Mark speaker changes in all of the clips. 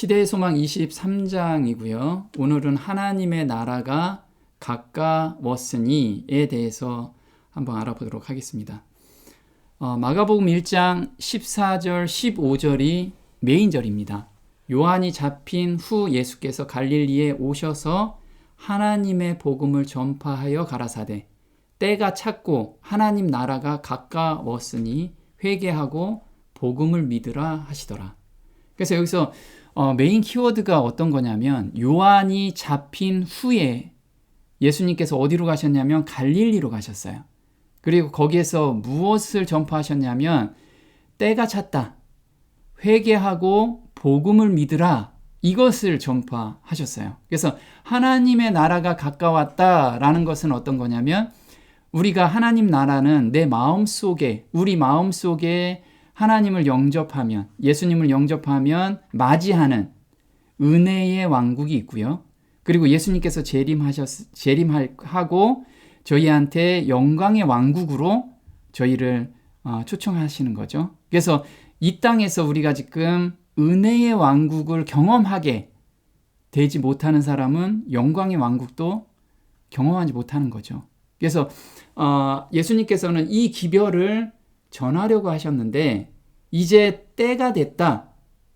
Speaker 1: 시대의 소망 23장이고요. 오늘은 하나님의 나라가 가까웠으니에 대해서 한번 알아보도록 하겠습니다. 마가복음 1장 14절, 15절이 메인절입니다. 요한이 잡힌 후 예수께서 갈릴리에 오셔서 하나님의 복음을 전파하여 가라사대 때가 찼고 하나님 나라가 가까웠으니 회개하고 복음을 믿으라 하시더라. 그래서 여기서 메인 키워드가 어떤 거냐면 요한이 잡힌 후에 예수님께서 어디로 가셨냐면 갈릴리로 가셨어요. 그리고 거기에서 무엇을 전파하셨냐면 때가 찼다. 회개하고 복음을 믿으라. 이것을 전파하셨어요. 그래서 하나님의 나라가 가까웠다라는 것은 어떤 거냐면 우리가 하나님 나라는 내 마음속에 우리 마음속에 하나님을 영접하면 예수님을 영접하면 맞이하는 은혜의 왕국이 있고요. 그리고 예수님께서 재림하고 저희한테 영광의 왕국으로 저희를 초청하시는 거죠. 그래서 이 땅에서 우리가 지금 은혜의 왕국을 경험하게 되지 못하는 사람은 영광의 왕국도 경험하지 못하는 거죠. 그래서 예수님께서는 이 기별을 전하려고 하셨는데 이제 때가 됐다.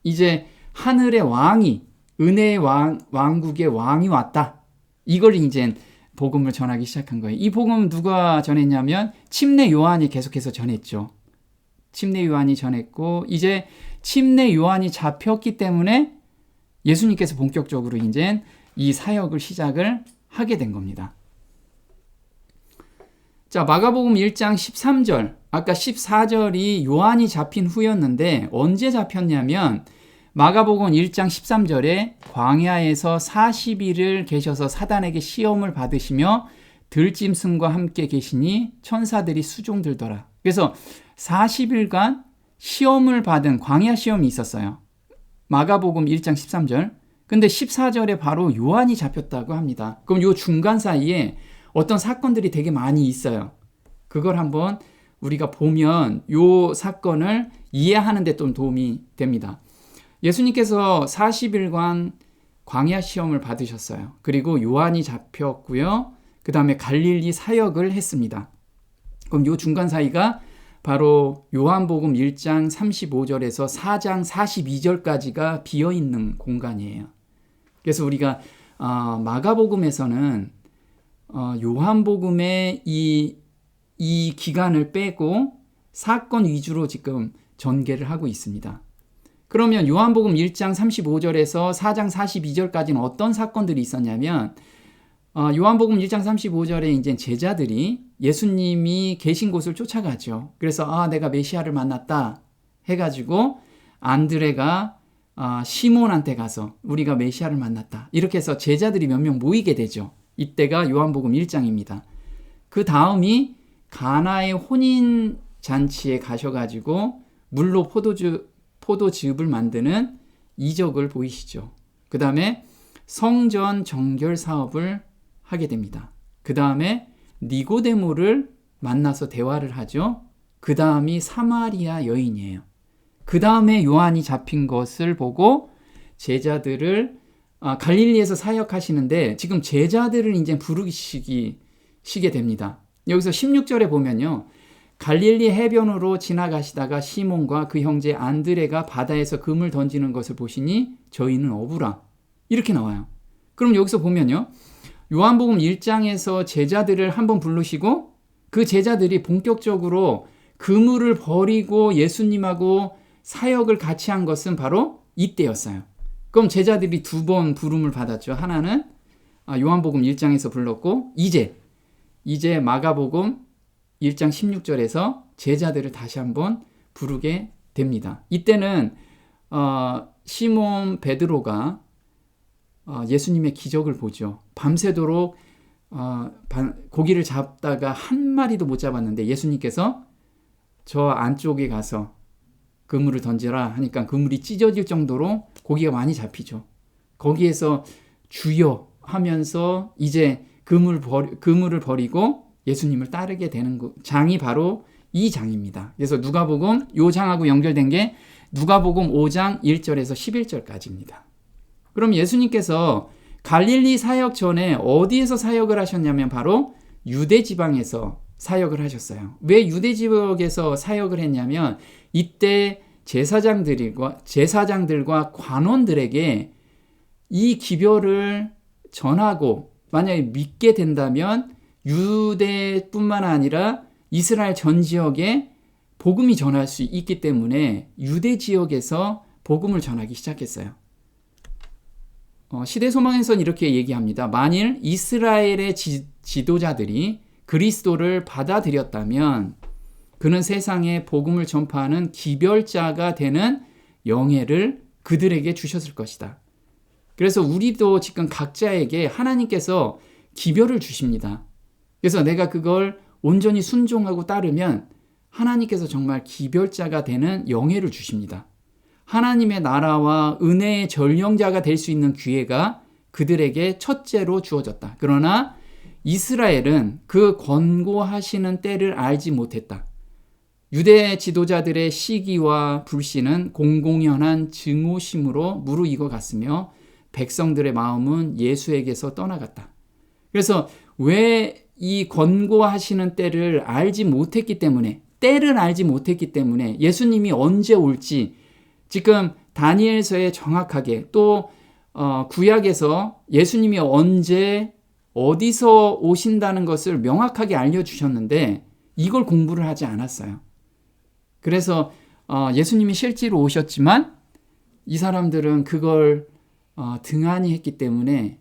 Speaker 1: 이제 하늘의 왕이 은혜의 왕국의 왕이 왔다. 이걸 이제 복음을 전하기 시작한 거예요. 이 복음은 누가 전했냐면 침례 요한이 계속해서 전했죠. 침례 요한이 전했고 이제 침례 요한이 잡혔기 때문에 예수님께서 본격적으로 이제 이 사역을 시작을 하게 된 겁니다. 자, 마가복음 1장 13절, 아까 14절이 요한이 잡힌 후였는데 언제 잡혔냐면 마가복음 1장 13절에 광야에서 40일을 계셔서 사단에게 시험을 받으시며 들짐승과 함께 계시니 천사들이 수종들더라. 그래서 40일간 시험을 받은 광야 시험이 있었어요. 마가복음 1장 13절. 근데 14절에 바로 요한이 잡혔다고 합니다. 그럼 요 중간 사이에 어떤 사건들이 되게 많이 있어요. 그걸 한번 우리가 보면 요 사건을 이해하는 데 좀 도움이 됩니다. 예수님께서 40일간 광야 시험을 받으셨어요. 그리고 요한이 잡혔고요. 그 다음에 갈릴리 사역을 했습니다. 그럼 요 중간 사이가 바로 요한복음 1장 35절에서 4장 42절까지가 비어있는 공간이에요. 그래서 우리가 마가복음에서는 요한복음의 이 기간을 빼고 사건 위주로 지금 전개를 하고 있습니다. 그러면 요한복음 1장 35절에서 4장 42절까지는 어떤 사건들이 있었냐면 요한복음 1장 35절에 이제 제자들이 예수님이 계신 곳을 쫓아가죠. 그래서 내가 메시아를 만났다 해가지고 안드레가 시몬한테 가서 우리가 메시아를 만났다. 이렇게 해서 제자들이 몇 명 모이게 되죠. 이때가 요한복음 1장입니다. 그 다음이 가나의 혼인 잔치에 가셔가지고 물로 포도즙을 만드는 이적을 보이시죠. 그 다음에 성전 정결 사업을 하게 됩니다. 그 다음에 니고데모를 만나서 대화를 하죠. 그 다음이 사마리아 여인이에요. 그 다음에 요한이 잡힌 것을 보고 제자들을 갈릴리에서 사역하시는데 지금 제자들을 이제 부르시게 됩니다. 여기서 16절에 보면요. 갈릴리 해변으로 지나가시다가 시몬과 그 형제 안드레가 바다에서 금을 던지는 것을 보시니 저희는 어부라. 이렇게 나와요. 그럼 여기서 보면요. 요한복음 1장에서 제자들을 한번 부르시고 그 제자들이 본격적으로 그물을 버리고 예수님하고 사역을 같이 한 것은 바로 이때였어요. 그럼 제자들이 두 번 부름을 받았죠. 하나는 요한복음 1장에서 불렀고 이제 마가복음 1장 16절에서 제자들을 다시 한번 부르게 됩니다. 이때는 시몬 베드로가 예수님의 기적을 보죠. 밤새도록 고기를 잡다가 한 마리도 못 잡았는데 예수님께서 저 안쪽에 가서 그물을 던지라 하니까 그물이 찢어질 정도로 고기가 많이 잡히죠. 거기에서 주여 하면서 이제 그물을 버리고 예수님을 따르게 되는 장이 바로 이 장입니다. 그래서 누가복음 요 장하고 연결된 게 누가복음 5장 1절에서 11절까지입니다. 그럼 예수님께서 갈릴리 사역 전에 어디에서 사역을 하셨냐면 바로 유대 지방에서 사역을 하셨어요. 왜 유대 지역에서 사역을 했냐면 이때 제사장들과 관원들에게 이 기별을 전하고 만약에 믿게 된다면 유대뿐만 아니라 이스라엘 전 지역에 복음이 전할 수 있기 때문에 유대 지역에서 복음을 전하기 시작했어요. 시대소망에서는 이렇게 얘기합니다. 만일 이스라엘의 지도자들이 그리스도를 받아들였다면 그는 세상에 복음을 전파하는 기별자가 되는 영예를 그들에게 주셨을 것이다. 그래서 우리도 지금 각자에게 하나님께서 기별을 주십니다. 그래서 내가 그걸 온전히 순종하고 따르면 하나님께서 정말 기별자가 되는 영예를 주십니다. 하나님의 나라와 은혜의 전령자가 될 수 있는 기회가 그들에게 첫째로 주어졌다. 그러나 이스라엘은 그 권고하시는 때를 알지 못했다. 유대 지도자들의 시기와 불신은 공공연한 증오심으로 무르익어 갔으며 백성들의 마음은 예수에게서 떠나갔다. 그래서 왜 이 권고하시는 때를 알지 못했기 때문에 예수님이 언제 올지 지금 다니엘서에 정확하게 또 구약에서 예수님이 언제 어디서 오신다는 것을 명확하게 알려주셨는데 이걸 공부를 하지 않았어요. 그래서 예수님이 실제로 오셨지만 이 사람들은 그걸 등한히 했기 때문에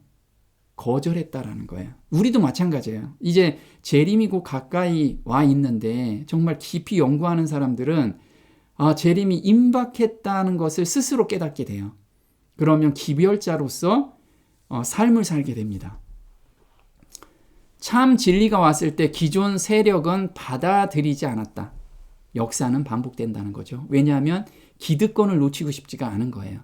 Speaker 1: 거절했다라는 거예요. 우리도 마찬가지예요. 이제 재림이 곧 가까이 와 있는데 정말 깊이 연구하는 사람들은 재림이 임박했다는 것을 스스로 깨닫게 돼요. 그러면 기별자로서 삶을 살게 됩니다. 참 진리가 왔을 때 기존 세력은 받아들이지 않았다. 역사는 반복된다는 거죠. 왜냐하면 기득권을 놓치고 싶지가 않은 거예요.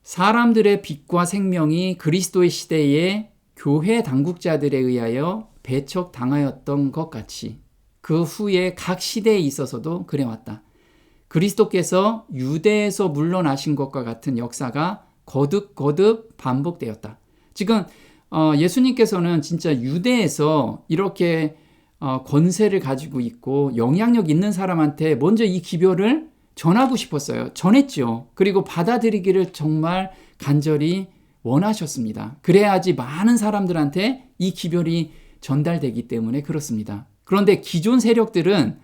Speaker 1: 사람들의 빛과 생명이 그리스도의 시대에 교회 당국자들에 의하여 배척당하였던 것 같이 그 후에 각 시대에 있어서도 그래왔다. 그리스도께서 유대에서 물러나신 것과 같은 역사가 거듭 반복되었다. 지금 예수님께서는 진짜 유대에서 이렇게 권세를 가지고 있고 영향력 있는 사람한테 먼저 이 기별을 전하고 싶었어요. 전했죠. 그리고 받아들이기를 정말 간절히 원하셨습니다. 그래야지 많은 사람들한테 이 기별이 전달되기 때문에 그렇습니다. 그런데 기존 세력들은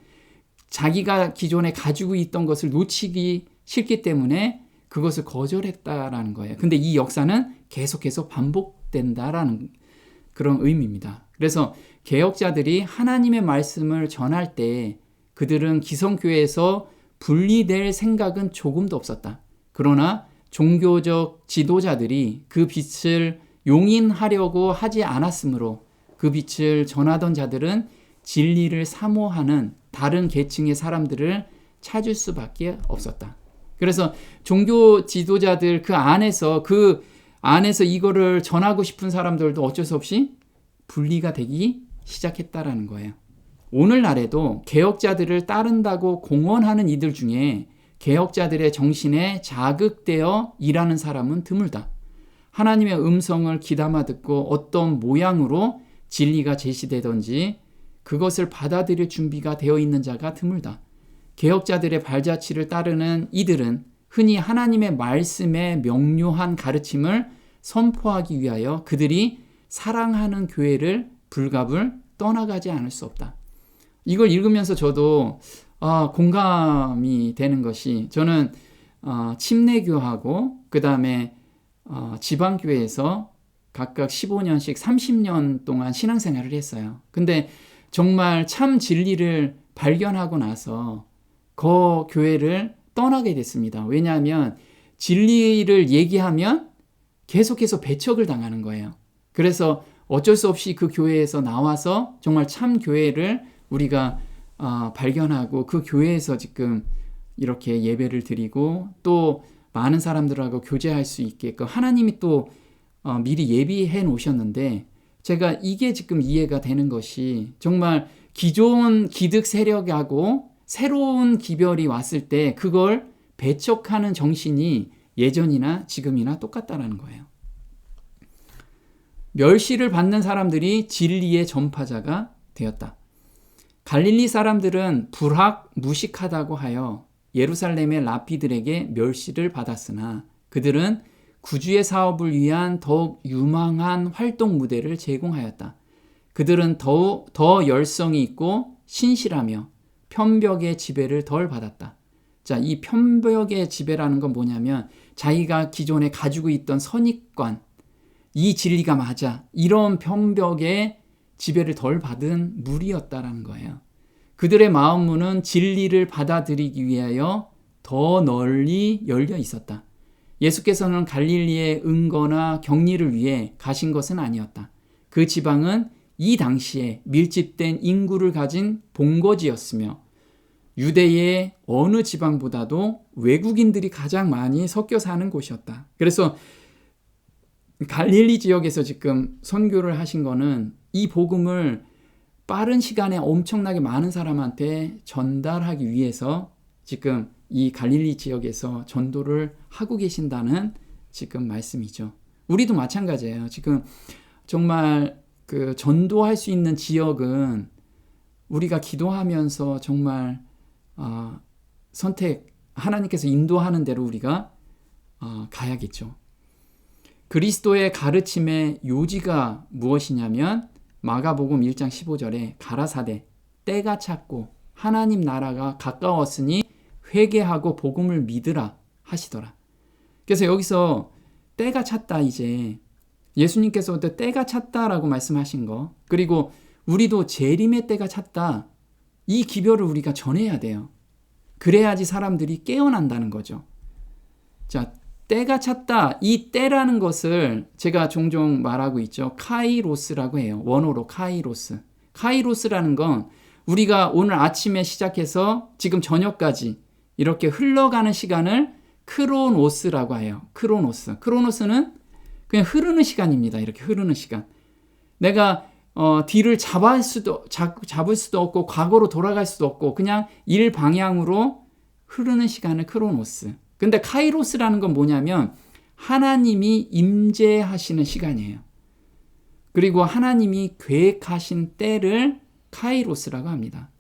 Speaker 1: 자기가 기존에 가지고 있던 것을 놓치기 싫기 때문에 그것을 거절했다라는 거예요. 근데 이 역사는 계속해서 반복된다라는 그런 의미입니다. 그래서 개혁자들이 하나님의 말씀을 전할 때 그들은 기성교회에서 분리될 생각은 조금도 없었다. 그러나 종교적 지도자들이 그 빛을 용인하려고 하지 않았으므로 그 빛을 전하던 자들은 진리를 사모하는 다른 계층의 사람들을 찾을 수밖에 없었다. 그래서 종교 지도자들 그 안에서 이거를 전하고 싶은 사람들도 어쩔 수 없이 분리가 되기 시작했다라는 거예요. 오늘날에도 개혁자들을 따른다고 공언하는 이들 중에 개혁자들의 정신에 자극되어 일하는 사람은 드물다. 하나님의 음성을 귀담아 듣고 어떤 모양으로 진리가 제시되든지 그것을 받아들일 준비가 되어 있는 자가 드물다. 개혁자들의 발자취를 따르는 이들은 흔히 하나님의 말씀의 명료한 가르침을 선포하기 위하여 그들이 사랑하는 교회를 불갑을 떠나가지 않을 수 없다. 이걸 읽으면서 저도 공감이 되는 것이 저는 침례교하고 그 다음에 지방교회에서 각각 15년씩 30년 동안 신앙생활을 했어요. 근데 정말 참 진리를 발견하고 나서 그 교회를 떠나게 됐습니다. 왜냐하면 진리를 얘기하면 계속해서 배척을 당하는 거예요. 그래서 어쩔 수 없이 그 교회에서 나와서 정말 참 교회를 우리가 발견하고 그 교회에서 지금 이렇게 예배를 드리고 또 많은 사람들하고 교제할 수 있게끔 하나님이 또 미리 예비해 놓으셨는데 제가 이게 지금 이해가 되는 것이 정말 기존 기득 세력하고 새로운 기별이 왔을 때 그걸 배척하는 정신이 예전이나 지금이나 똑같다라는 거예요. 멸시를 받는 사람들이 진리의 전파자가 되었다. 갈릴리 사람들은 불학무식하다고 하여 예루살렘의 랍비들에게 멸시를 받았으나 그들은 구주의 사업을 위한 더욱 유망한 활동 무대를 제공하였다. 그들은 더 열성이 있고 신실하며 편벽의 지배를 덜 받았다. 자, 이 편벽의 지배라는 건 뭐냐면 자기가 기존에 가지고 있던 선입관, 이 진리가 맞아, 이런 편벽의 지배를 덜 받은 무리였다라는 거예요. 그들의 마음문은 진리를 받아들이기 위하여 더 널리 열려 있었다. 예수께서는 갈릴리의 은거나 격리를 위해 가신 것은 아니었다. 그 지방은 이 당시에 밀집된 인구를 가진 본거지였으며 유대의 어느 지방보다도 외국인들이 가장 많이 섞여 사는 곳이었다. 그래서 갈릴리 지역에서 지금 선교를 하신 거는 이 복음을 빠른 시간에 엄청나게 많은 사람한테 전달하기 위해서 지금 이 갈릴리 지역에서 전도를 하고 계신다는 지금 말씀이죠. 우리도 마찬가지예요. 지금 정말 그 전도할 수 있는 지역은 우리가 기도하면서 정말 하나님께서 인도하는 대로 우리가 가야겠죠. 그리스도의 가르침의 요지가 무엇이냐면 마가복음 1장 15절에 가라사대 때가 찼고 하나님 나라가 가까웠으니 회개하고 복음을 믿으라 하시더라. 그래서 여기서 때가 찼다, 이제 예수님께서 때가 찼다라고 말씀하신 거, 그리고 우리도 재림의 때가 찼다, 이 기별을 우리가 전해야 돼요. 그래야지 사람들이 깨어난다는 거죠. 자, 때가 찼다, 이 때라는 것을 제가 종종 말하고 있죠. 카이로스라고 해요. 원어로 카이로스. 카이로스라는 건 우리가 오늘 아침에 시작해서 지금 저녁까지 이렇게 흘러가는 시간을 크로노스라고 해요. 크로노스. 크로노스는 그냥 흐르는 시간입니다. 이렇게 흐르는 시간. 내가 뒤를 잡을 수도 없고 과거로 돌아갈 수도 없고 그냥 일 방향으로 흐르는 시간을 크로노스. 근데 카이로스라는 건 뭐냐면 하나님이 임재하시는 시간이에요. 그리고 하나님이 계획하신 때를 카이로스라고 합니다.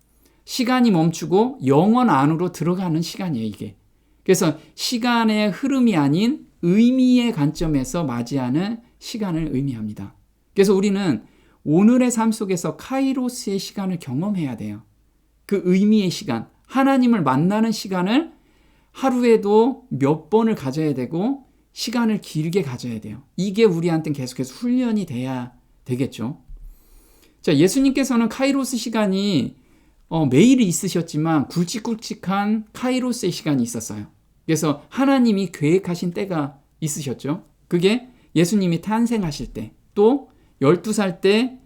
Speaker 1: 시간이 멈추고 영원 안으로 들어가는 시간이에요, 이게. 그래서 시간의 흐름이 아닌 의미의 관점에서 맞이하는 시간을 의미합니다. 그래서 우리는 오늘의 삶 속에서 카이로스의 시간을 경험해야 돼요. 그 의미의 시간, 하나님을 만나는 시간을 하루에도 몇 번을 가져야 되고 시간을 길게 가져야 돼요. 이게 우리한테는 계속해서 훈련이 돼야 되겠죠. 자, 예수님께서는 카이로스 시간이 매일 있으셨지만 굵직굵직한 카이로스의 시간이 있었어요. 그래서 하나님이 계획하신 때가 있으셨죠. 그게 예수님이 탄생하실 때, 또 12살 때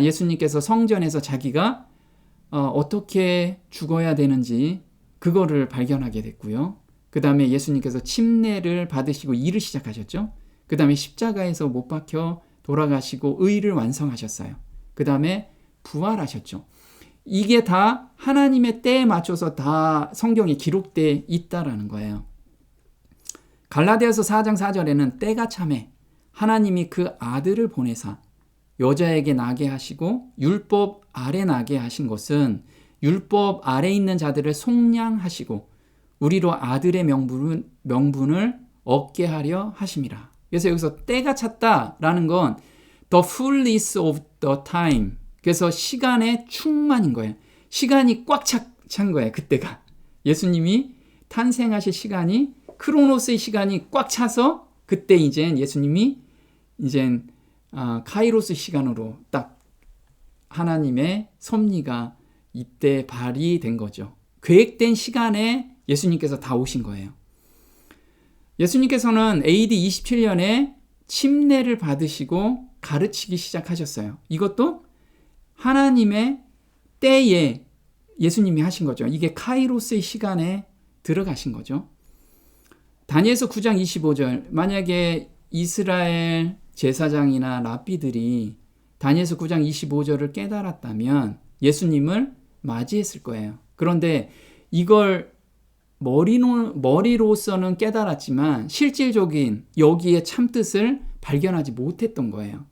Speaker 1: 예수님께서 성전에서 자기가 어떻게 죽어야 되는지 그거를 발견하게 됐고요. 그 다음에 예수님께서 침례를 받으시고 일을 시작하셨죠. 그 다음에 십자가에서 못 박혀 돌아가시고 의를 완성하셨어요. 그 다음에 부활하셨죠. 이게 다 하나님의 때에 맞춰서 다 성경에 기록되어 있다라는 거예요. 갈라디아서 4장 4절에는 때가 참에 하나님이 그 아들을 보내사 여자에게 나게 하시고 율법 아래 나게 하신 것은 율법 아래 있는 자들을 속량하시고 우리로 아들의 명분을 얻게 하려 하심이라. 그래서 여기서 때가 찼다라는 건 the fullness of the time. 그래서 시간의 충만인 거예요. 시간이 꽉 찬 거예요. 그때가. 예수님이 탄생하실 시간이 크로노스의 시간이 꽉 차서 그때 이제 예수님이 이제 카이로스 시간으로 딱 하나님의 섭리가 이때 발휘된 거죠. 계획된 시간에 예수님께서 다 오신 거예요. 예수님께서는 AD 27년에 침례를 받으시고 가르치기 시작하셨어요. 이것도 하나님의 때에 예수님이 하신 거죠. 이게 카이로스의 시간에 들어가신 거죠. 다니엘서 9장 25절, 만약에 이스라엘 제사장이나 랍비들이 다니엘서 9장 25절을 깨달았다면 예수님을 맞이했을 거예요. 그런데 이걸 머리로서는 깨달았지만 실질적인 여기에 참뜻을 발견하지 못했던 거예요.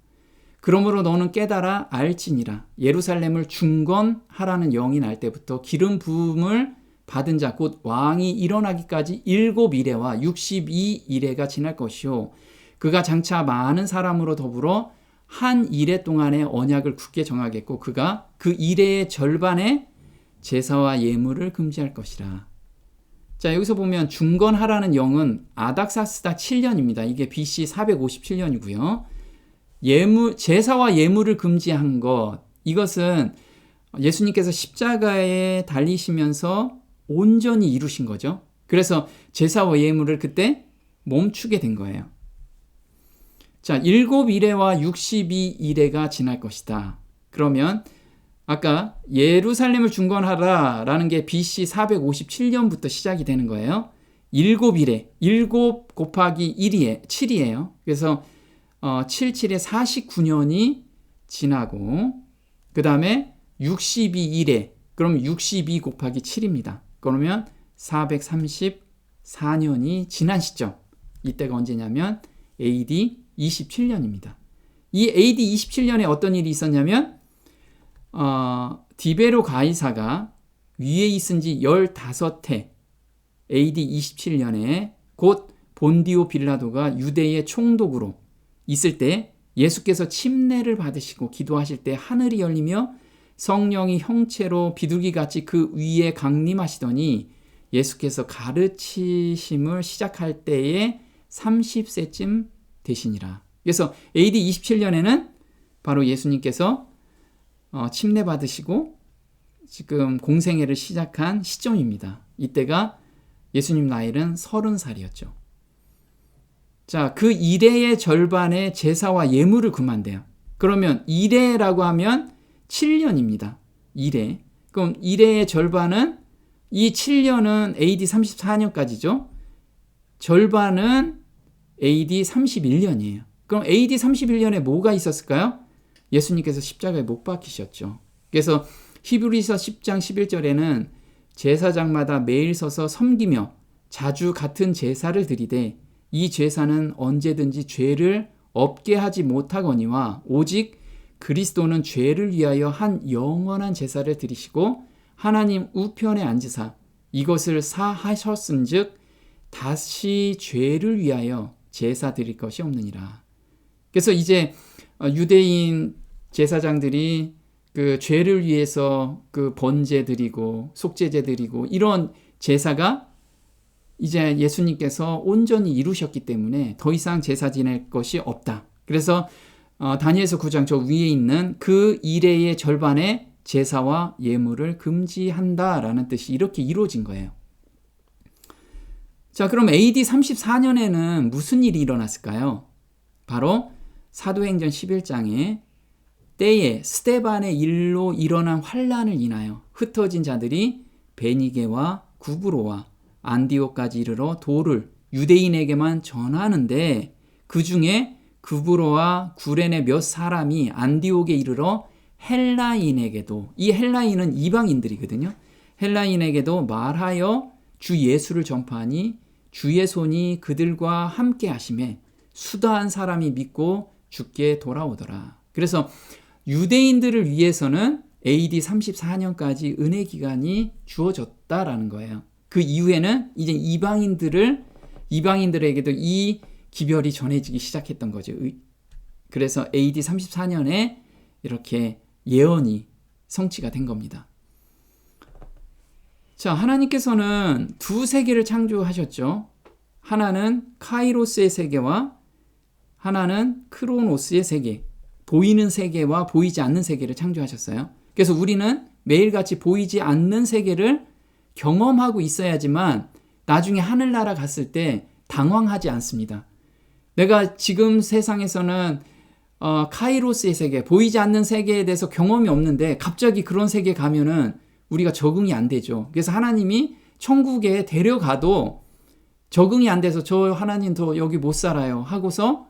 Speaker 1: 그러므로 너는 깨달아 알지니라. 예루살렘을 중건하라는 영이 날 때부터 기름 부음을 받은 자 곧 왕이 일어나기까지 7이레와 62이레가 지날 것이요. 그가 장차 많은 사람으로 더불어 한 이레 동안의 언약을 굳게 정하겠고 그가 그 이레의 절반의 제사와 예물을 금지할 것이라. 자, 여기서 보면 중건하라는 영은 아닥사스다 7년입니다. 이게 BC 457년이고요. 제사와 예물을 금지한 것, 이것은 예수님께서 십자가에 달리시면서 온전히 이루신 거죠. 그래서 제사와 예물을 그때 멈추게 된 거예요. 자, 7이레와 62이레가 지날 것이다. 그러면 아까 예루살렘을 중건하라라는 게 BC 457년부터 시작이 되는 거예요. 7이레, 7 곱하기 7이에요. 그래서 77에 49년이 지나고 그 다음에 62이레, 그럼 62 곱하기 7입니다. 그러면 434년이 지난 시점. 이때가 언제냐면 AD 27년입니다. 이 AD 27년에 어떤 일이 있었냐면 디베로 가이사가 위에 있은 지 15해 AD 27년에 곧 본디오 빌라도가 유대의 총독으로 있을 때 예수께서 침례를 받으시고 기도하실 때 하늘이 열리며 성령이 형체로 비둘기같이 그 위에 강림하시더니 예수께서 가르치심을 시작할 때에 30세쯤 되시니라. 그래서 AD 27년에는 바로 예수님께서 침례 받으시고 지금 공생애를 시작한 시점입니다. 이때가 예수님 나이는 30살이었죠. 자, 그 이레의 절반의 제사와 예물을 금한대요. 그러면 이레라고 하면 7년입니다. 이레. 그럼 이레의 절반은 이 7년은 AD 34년까지죠. 절반은 AD 31년이에요. 그럼 AD 31년에 뭐가 있었을까요? 예수님께서 십자가에 못 박히셨죠. 그래서 히브리서 10장 11절에는 제사장마다 매일 서서 섬기며 자주 같은 제사를 드리되 이 제사는 언제든지 죄를 없게 하지 못하거니와 오직 그리스도는 죄를 위하여 한 영원한 제사를 드리시고 하나님 우편에 앉으사 이것을 사하셨은즉 다시 죄를 위하여 제사 드릴 것이 없느니라. 그래서 이제 유대인 제사장들이 그 죄를 위해서 그 번제 드리고 속죄제 드리고 이런 제사가 이제 예수님께서 온전히 이루셨기 때문에 더 이상 제사 지낼 것이 없다. 그래서 다니엘서 9장 저 위에 있는 그 이레의 절반의 제사와 예물을 금지한다라는 뜻이 이렇게 이루어진 거예요. 자, 그럼 AD 34년에는 무슨 일이 일어났을까요? 바로 사도행전 11장에 때에 스데반의 일로 일어난 환란을 인하여 흩어진 자들이 베니게와 구브로와 안디옥까지 이르러 도를 유대인에게만 전하는데 그 중에 구브로와 구레네 몇 사람이 안디옥에 이르러 헬라인에게도, 이 헬라인은 이방인들이거든요. 헬라인에게도 말하여 주 예수를 전파하니 주의 손이 그들과 함께 하심에 수다한 사람이 믿고 주께 돌아오더라. 그래서 유대인들을 위해서는 AD 34년까지 은혜 기간이 주어졌다라는 거예요. 그 이후에는 이제 이방인들에게도 이 기별이 전해지기 시작했던 거죠. 그래서 AD 34년에 이렇게 예언이 성취가 된 겁니다. 자, 하나님께서는 두 세계를 창조하셨죠. 하나는 카이로스의 세계와 하나는 크로노스의 세계, 보이는 세계와 보이지 않는 세계를 창조하셨어요. 그래서 우리는 매일같이 보이지 않는 세계를 경험하고 있어야지만 나중에 하늘나라 갔을 때 당황하지 않습니다. 내가 지금 세상에서는 카이로스의 세계, 보이지 않는 세계에 대해서 경험이 없는데 갑자기 그런 세계에 가면은 우리가 적응이 안 되죠. 그래서 하나님이 천국에 데려가도 적응이 안 돼서 저 하나님 더 여기 못 살아요 하고서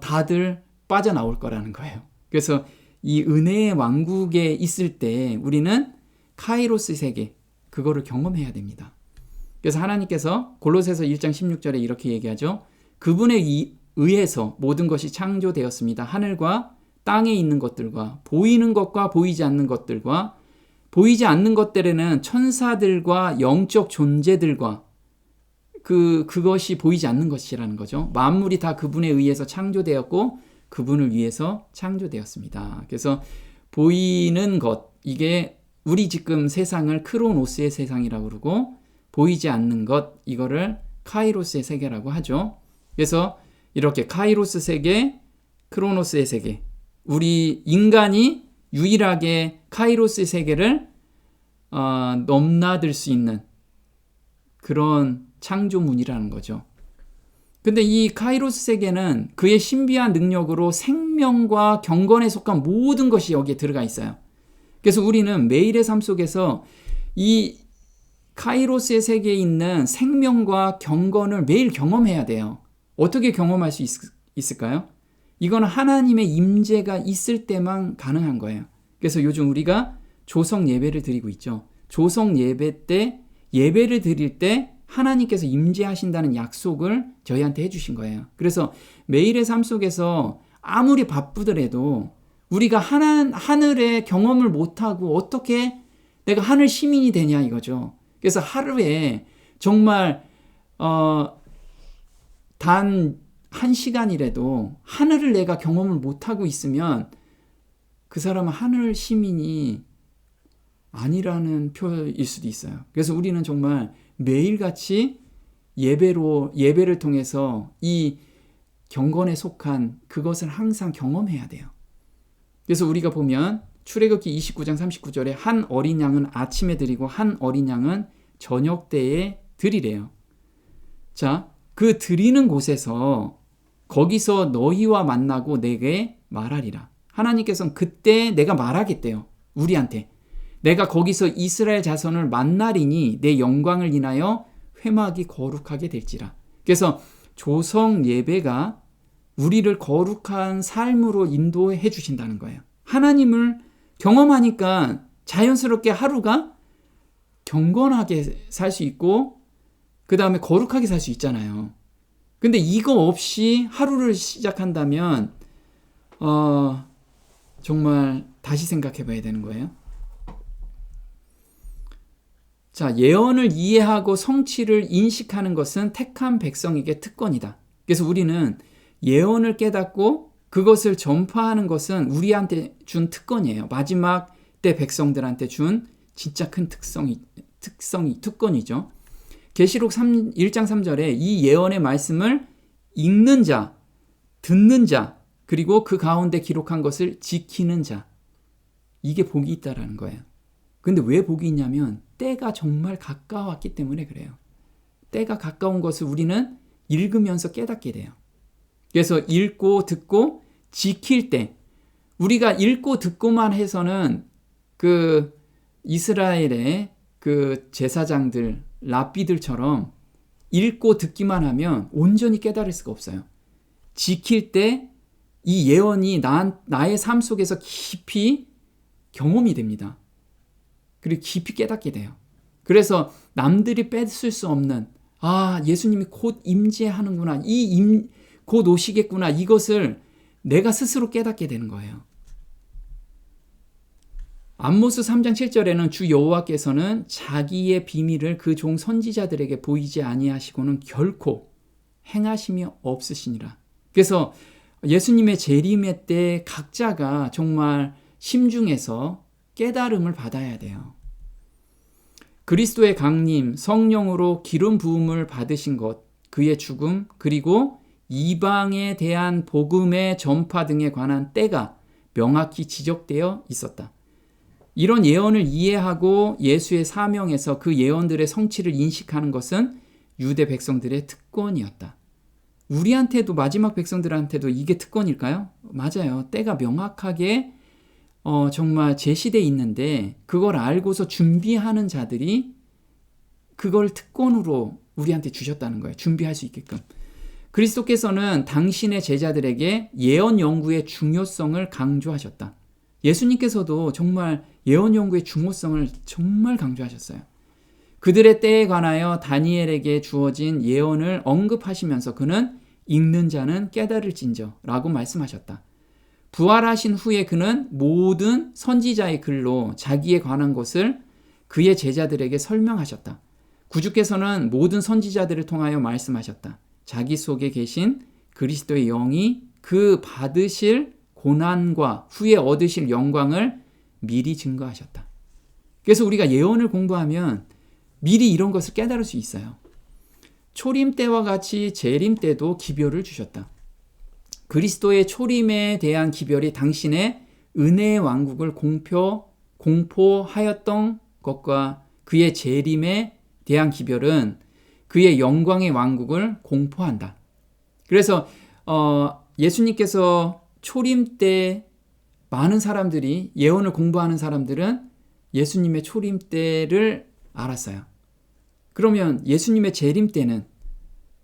Speaker 1: 다들 빠져나올 거라는 거예요. 그래서 이 은혜의 왕국에 있을 때 우리는 카이로스 세계, 그거를 경험해야 됩니다. 그래서 하나님께서 골로새서 1장 16절에 이렇게 얘기하죠. 그분에 의해서 모든 것이 창조되었습니다. 하늘과 땅에 있는 것들과 보이는 것과 보이지 않는 것들과 보이지 않는 것들에는 천사들과 영적 존재들과 그것이 보이지 않는 것이라는 거죠. 만물이 다 그분에 의해서 창조되었고 그분을 위해서 창조되었습니다. 그래서 보이는 것, 이게 우리 지금 세상을 크로노스의 세상이라고 그러고 보이지 않는 것, 이거를 카이로스의 세계라고 하죠. 그래서 이렇게 카이로스 세계, 크로노스의 세계, 우리 인간이 유일하게 카이로스의 세계를 넘나들 수 있는 그런 창조문이라는 거죠. 근데 이 카이로스 세계는 그의 신비한 능력으로 생명과 경건에 속한 모든 것이 여기에 들어가 있어요. 그래서 우리는 매일의 삶 속에서 이 카이로스의 세계에 있는 생명과 경건을 매일 경험해야 돼요. 어떻게 경험할 수 있을까요? 이건 하나님의 임재가 있을 때만 가능한 거예요. 그래서 요즘 우리가 조성 예배를 드리고 있죠. 조성 예배 때 예배를 드릴 때 하나님께서 임재하신다는 약속을 저희한테 해주신 거예요. 그래서 매일의 삶 속에서 아무리 바쁘더라도 우리가 하늘의 경험을 못하고 어떻게 내가 하늘 시민이 되냐 이거죠. 그래서 하루에 정말 단 1시간이라도 하늘을 내가 경험을 못하고 있으면 그 사람은 하늘 시민이 아니라는 표일 수도 있어요. 그래서 우리는 정말 매일같이 예배를 통해서 이 경건에 속한 그것을 항상 경험해야 돼요. 그래서 우리가 보면 출애굽기 29장 39절에 한 어린 양은 아침에 드리고 한 어린 양은 저녁 때에 드리래요. 자, 그 드리는 곳에서 거기서 너희와 만나고 내게 말하리라. 하나님께서는 그때 내가 말하겠대요. 우리한테. 내가 거기서 이스라엘 자손을 만나리니 내 영광을 인하여 회막이 거룩하게 될지라. 그래서 조성 예배가 우리를 거룩한 삶으로 인도해 주신다는 거예요. 하나님을 경험하니까 자연스럽게 하루가 경건하게 살 수 있고 그 다음에 거룩하게 살 수 있잖아요. 근데 이거 없이 하루를 시작한다면 정말 다시 생각해 봐야 되는 거예요. 자, 예언을 이해하고 성취를 인식하는 것은 택한 백성에게 특권이다. 그래서 우리는 예언을 깨닫고 그것을 전파하는 것은 우리한테 준 특권이에요. 마지막 때 백성들한테 준 진짜 큰 특권이죠. 계시록 1장 3절에 이 예언의 말씀을 읽는 자, 듣는 자, 그리고 그 가운데 기록한 것을 지키는 자, 이게 복이 있다라는 거예요. 근데 왜 복이 있냐면 때가 정말 가까웠기 때문에 그래요. 때가 가까운 것을 우리는 읽으면서 깨닫게 돼요. 그래서 읽고 듣고 지킬 때, 우리가 읽고 듣고만 해서는 그 이스라엘의 그 제사장들, 랍비들처럼 읽고 듣기만 하면 온전히 깨달을 수가 없어요. 지킬 때 이 예언이 나의 삶 속에서 깊이 경험이 됩니다. 그리고 깊이 깨닫게 돼요. 그래서 남들이 뺏을 수 없는, 예수님이 곧 임재하는구나, 곧 오시겠구나, 이것을 내가 스스로 깨닫게 되는 거예요. 암모스 3장 7절에는 주 여호와께서는 자기의 비밀을 그 종 선지자들에게 보이지 아니하시고는 결코 행하심이 없으시니라. 그래서 예수님의 재림의 때 각자가 정말 심중에서 깨달음을 받아야 돼요. 그리스도의 강림, 성령으로 기름 부음을 받으신 것, 그의 죽음, 그리고 이방에 대한 복음의 전파 등에 관한 때가 명확히 지적되어 있었다. 이런 예언을 이해하고 예수의 사명에서 그 예언들의 성취를 인식하는 것은 유대 백성들의 특권이었다. 우리한테도, 마지막 백성들한테도 이게 특권일까요? 맞아요. 때가 명확하게 정말 제시되어 있는데 그걸 알고서 준비하는 자들이 그걸 특권으로 우리한테 주셨다는 거예요. 준비할 수 있게끔. 그리스도께서는 당신의 제자들에게 예언 연구의 중요성을 강조하셨다. 예수님께서도 정말 예언 연구의 중요성을 정말 강조하셨어요. 그들의 때에 관하여 다니엘에게 주어진 예언을 언급하시면서 그는 읽는 자는 깨달을진저 라고 말씀하셨다. 부활하신 후에 그는 모든 선지자의 글로 자기에 관한 것을 그의 제자들에게 설명하셨다. 구주께서는 모든 선지자들을 통하여 말씀하셨다. 자기 속에 계신 그리스도의 영이 그 받으실 고난과 후에 얻으실 영광을 미리 증거하셨다. 그래서 우리가 예언을 공부하면 미리 이런 것을 깨달을 수 있어요. 초림 때와 같이 재림 때도 기별을 주셨다. 그리스도의 초림에 대한 기별이 당신의 은혜의 왕국을 공포하였던 것과 그의 재림에 대한 기별은 그의 영광의 왕국을 공포한다. 그래서 예수님께서 초림 때 많은 사람들이 예언을 공부하는 사람들은 예수님의 초림 때를 알았어요. 그러면 예수님의 재림 때는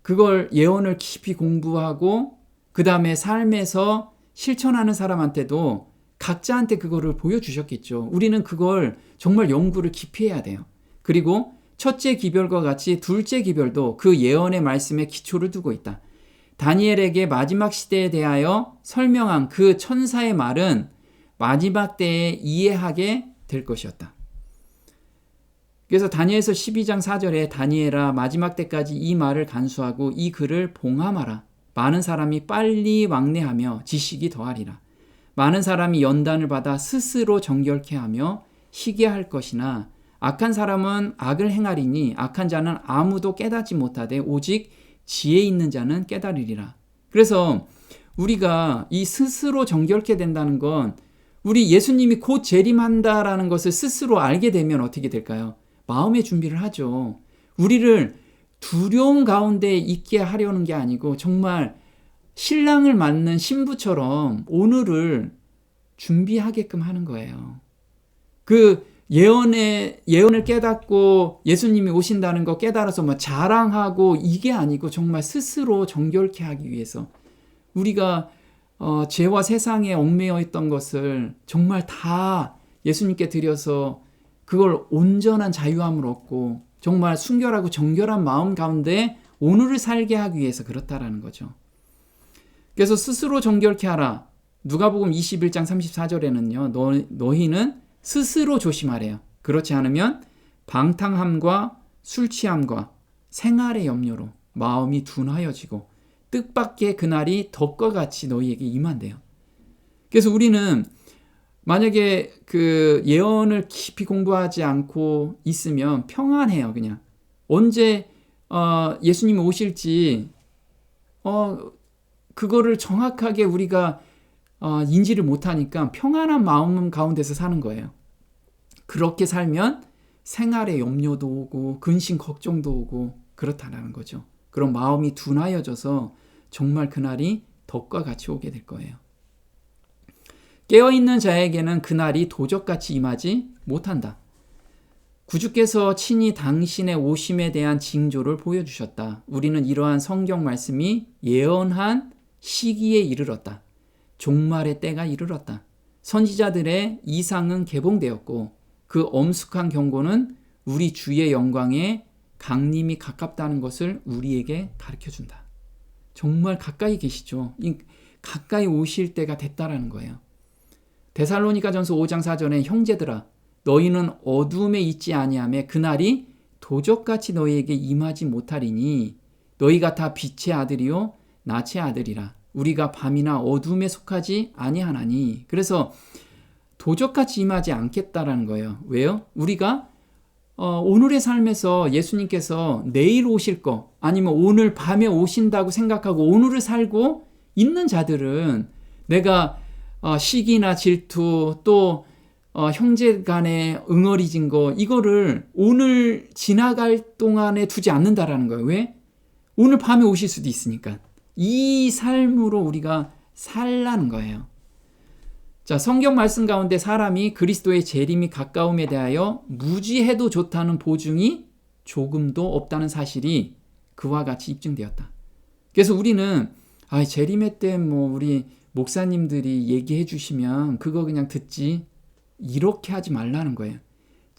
Speaker 1: 그걸 예언을 깊이 공부하고 그 다음에 삶에서 실천하는 사람한테도 각자한테 그거를 보여주셨겠죠. 우리는 그걸 정말 연구를 깊이 해야 돼요. 그리고 첫째 기별과 같이 둘째 기별도 그 예언의 말씀에 기초를 두고 있다. 다니엘에게 마지막 시대에 대하여 설명한 그 천사의 말은 마지막 때에 이해하게 될 것이었다. 그래서 다니엘서 12장 4절에 다니엘아 마지막 때까지 이 말을 간수하고 이 글을 봉함하라. 많은 사람이 빨리 왕래하며 지식이 더하리라. 많은 사람이 연단을 받아 스스로 정결케 하며 희게할 것이나 악한 사람은 악을 행하리니 악한 자는 아무도 깨닫지 못하되 오직 지혜 있는 자는 깨달으리라. 그래서 우리가 이 스스로 정결케 된다는 건 우리 예수님이 곧 재림한다라는 것을 스스로 알게 되면 어떻게 될까요? 마음의 준비를 하죠. 우리를 두려움 가운데 있게 하려는 게 아니고 정말 신랑을 맞는 신부처럼 오늘을 준비하게끔 하는 거예요. 그 예언을 깨닫고 예수님이 오신다는 거 깨달아서 뭐 자랑하고 이게 아니고 정말 스스로 정결케 하기 위해서 우리가 죄와 세상에 얽매여 있던 것을 정말 다 예수님께 드려서 그걸 온전한 자유함을 얻고 정말 순결하고 정결한 마음 가운데 오늘을 살게 하기 위해서 그렇다라는 거죠. 그래서 스스로 정결케 하라. 누가복음 21장 34절에는요. 너희는 스스로 조심하래요. 그렇지 않으면 방탕함과 술취함과 생활의 염려로 마음이 둔하여지고 뜻밖의 그날이 덕과 같이 너희에게 임한대요. 그래서 우리는 만약에 그 예언을 깊이 공부하지 않고 있으면 평안해요. 그냥 언제 예수님이 오실지 그거를 정확하게 우리가 인지를 못하니까 평안한 마음 가운데서 사는 거예요. 그렇게 살면 생활에 염려도 오고 근심 걱정도 오고 그렇다는 거죠. 그런 마음이 둔하여져서 정말 그날이 덕과 같이 오게 될 거예요. 깨어있는 자에게는 그날이 도적같이 임하지 못한다. 구주께서 친히 당신의 오심에 대한 징조를 보여주셨다. 우리는 이러한 성경 말씀이 예언한 시기에 이르렀다. 종말의 때가 이르렀다. 선지자들의 이상은 개봉되었고 그 엄숙한 경고는 우리 주의 영광에 강림이 가깝다는 것을 우리에게 가르쳐준다. 정말 가까이 계시죠. 가까이 오실 때가 됐다라는 거예요. 데살로니가전서 5장 4절에 형제들아 너희는 어두움에 있지 아니하며 그날이 도적같이 너희에게 임하지 못하리니 너희가 다 빛의 아들이요 낯의 아들이라. 우리가 밤이나 어두움에 속하지 아니하나니. 그래서 도적같이 임하지 않겠다라는 거예요. 왜요? 우리가 오늘의 삶에서 예수님께서 내일 오실 거 아니면 오늘 밤에 오신다고 생각하고 오늘을 살고 있는 자들은 내가 시기나 질투 또 형제 간의 응어리진 거 이거를 오늘 지나갈 동안에 두지 않는다라는 거예요. 왜? 오늘 밤에 오실 수도 있으니까. 이 삶으로 우리가 살라는 거예요. 자, 성경 말씀 가운데 사람이 그리스도의 재림이 가까움에 대하여 무지해도 좋다는 보증이 조금도 없다는 사실이 그와 같이 입증되었다. 그래서 우리는 재림의 때 우리 목사님들이 얘기해 주시면 그거 그냥 듣지 이렇게 하지 말라는 거예요.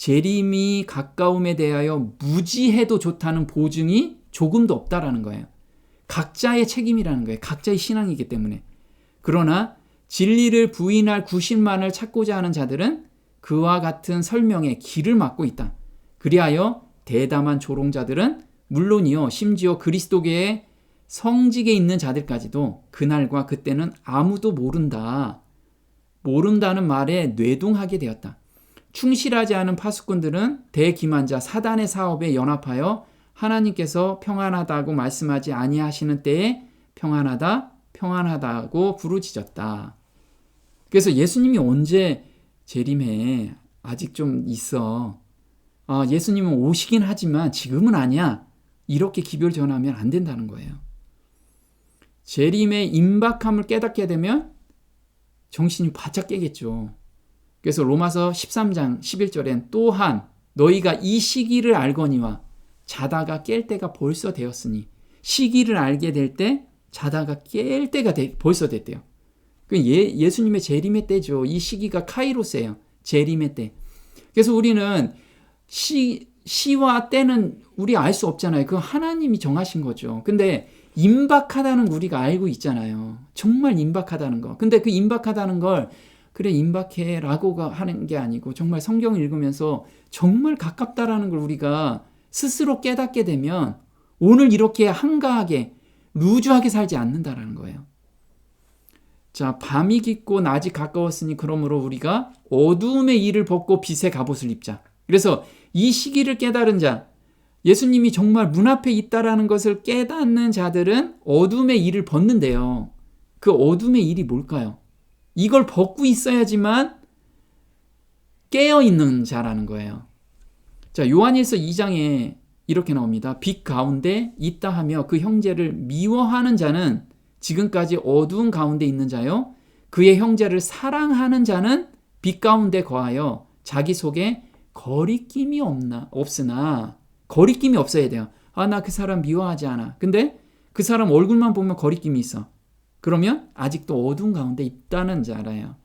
Speaker 1: 재림이 가까움에 대하여 무지해도 좋다는 보증이 조금도 없다라는 거예요. 각자의 책임이라는 거예요. 각자의 신앙이기 때문에. 그러나 진리를 부인할 구실만을 찾고자 하는 자들은 그와 같은 설명에 길을 막고 있다. 그리하여 대담한 조롱자들은 물론이요, 심지어 그리스도계의 성직에 있는 자들까지도 그날과 그때는 아무도 모른다는 말에 뇌동하게 되었다. 충실하지 않은 파수꾼들은 대기만자 사단의 사업에 연합하여 하나님께서 평안하다고 말씀하지 아니하시는 때에 평안하다고 부르짖었다. 그래서 예수님이 언제 재림해? 아직 좀 있어. 예수님은 오시긴 하지만 지금은 아니야. 이렇게 기별 전하면 안 된다는 거예요. 재림의 임박함을 깨닫게 되면 정신이 바짝 깨겠죠. 그래서 로마서 13장 11절엔 또한 너희가 이 시기를 알거니와 자다가 깰 때가 벌써 되었으니, 시기를 알게 될 때 자다가 깰 때가 벌써 됐대요. 예수님의 재림의 때죠. 이 시기가 카이로스예요. 재림의 때. 그래서 우리는 시와 때는 우리 알 수 없잖아요. 그건 하나님이 정하신 거죠. 근데 임박하다는 거 우리가 알고 있잖아요. 정말 임박하다는 거. 근데 그 임박하다는 걸 그래 임박해라고 하는 게 아니고 정말 성경을 읽으면서 정말 가깝다라는 걸 우리가 스스로 깨닫게 되면 오늘 이렇게 한가하게 루즈하게 살지 않는다라는 거예요. 자, 밤이 깊고 낮이 가까웠으니 그러므로 우리가 어두움의 일을 벗고 빛의 갑옷을 입자. 그래서 이 시기를 깨달은 자, 예수님이 정말 문 앞에 있다라는 것을 깨닫는 자들은 어둠의 일을 벗는데요. 그 어둠의 일이 뭘까요? 이걸 벗고 있어야지만 깨어있는 자라는 거예요. 자, 요한일서 2장에 이렇게 나옵니다. 빛 가운데 있다 하며 그 형제를 미워하는 자는 지금까지 어두운 가운데 있는 자요. 그의 형제를 사랑하는 자는 빛 가운데 거하여 자기 속에 거리낌이 없으나 거리낌이 없어야 돼요. 나 그 사람 미워하지 않아. 근데 그 사람 얼굴만 보면 거리낌이 있어. 그러면 아직도 어두운 가운데 있다는 자라요.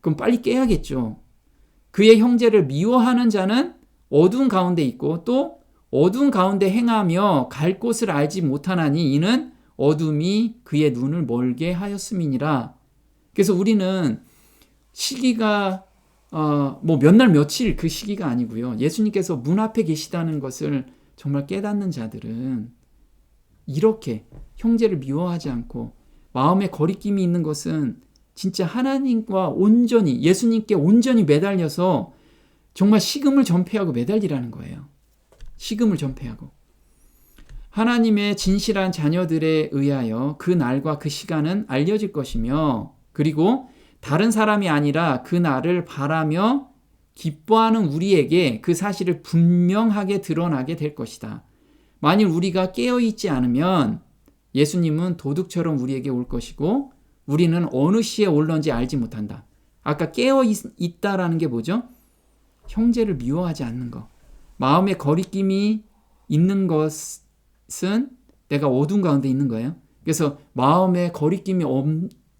Speaker 1: 그럼 빨리 깨야겠죠. 그의 형제를 미워하는 자는 어두운 가운데 있고 또 어두운 가운데 행하며 갈 곳을 알지 못하나니 이는 어둠이 그의 눈을 멀게 하였음이니라. 그래서 우리는 시기가 몇 날 며칠 그 시기가 아니고요. 예수님께서 문 앞에 계시다는 것을 정말 깨닫는 자들은 이렇게 형제를 미워하지 않고 마음에 거리낌이 있는 것은 진짜 하나님과 온전히 예수님께 온전히 매달려서 정말 식음을 전폐하고 매달리라는 거예요. 식음을 전폐하고. 하나님의 진실한 자녀들에 의하여 그 날과 그 시간은 알려질 것이며 그리고 다른 사람이 아니라 그 날을 바라며 기뻐하는 우리에게 그 사실을 분명하게 드러나게 될 것이다. 만일 우리가 깨어있지 않으면 예수님은 도둑처럼 우리에게 올 것이고 우리는 어느 시에 올런지 알지 못한다. 아까 깨어있다라는 게 뭐죠? 형제를 미워하지 않는 것. 마음에 거리낌이 있는 것은 내가 어두운 가운데 있는 거예요. 그래서 마음에 거리낌이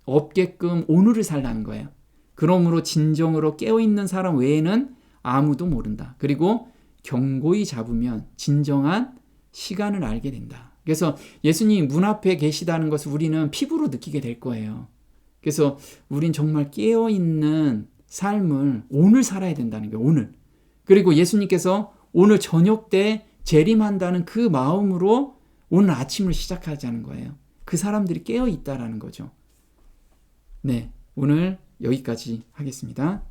Speaker 1: 없게끔 오늘을 살라는 거예요. 그러므로 진정으로 깨어있는 사람 외에는 아무도 모른다. 그리고 경고히 잡으면 진정한 시간을 알게 된다. 그래서 예수님이 문 앞에 계시다는 것을 우리는 피부로 느끼게 될 거예요. 그래서 우린 정말 깨어있는 삶을 오늘 살아야 된다는 거예요. 오늘. 그리고 예수님께서 오늘 저녁 때 재림한다는 그 마음으로 오늘 아침을 시작하자는 거예요. 그 사람들이 깨어있다라는 거죠. 네, 오늘 여기까지 하겠습니다.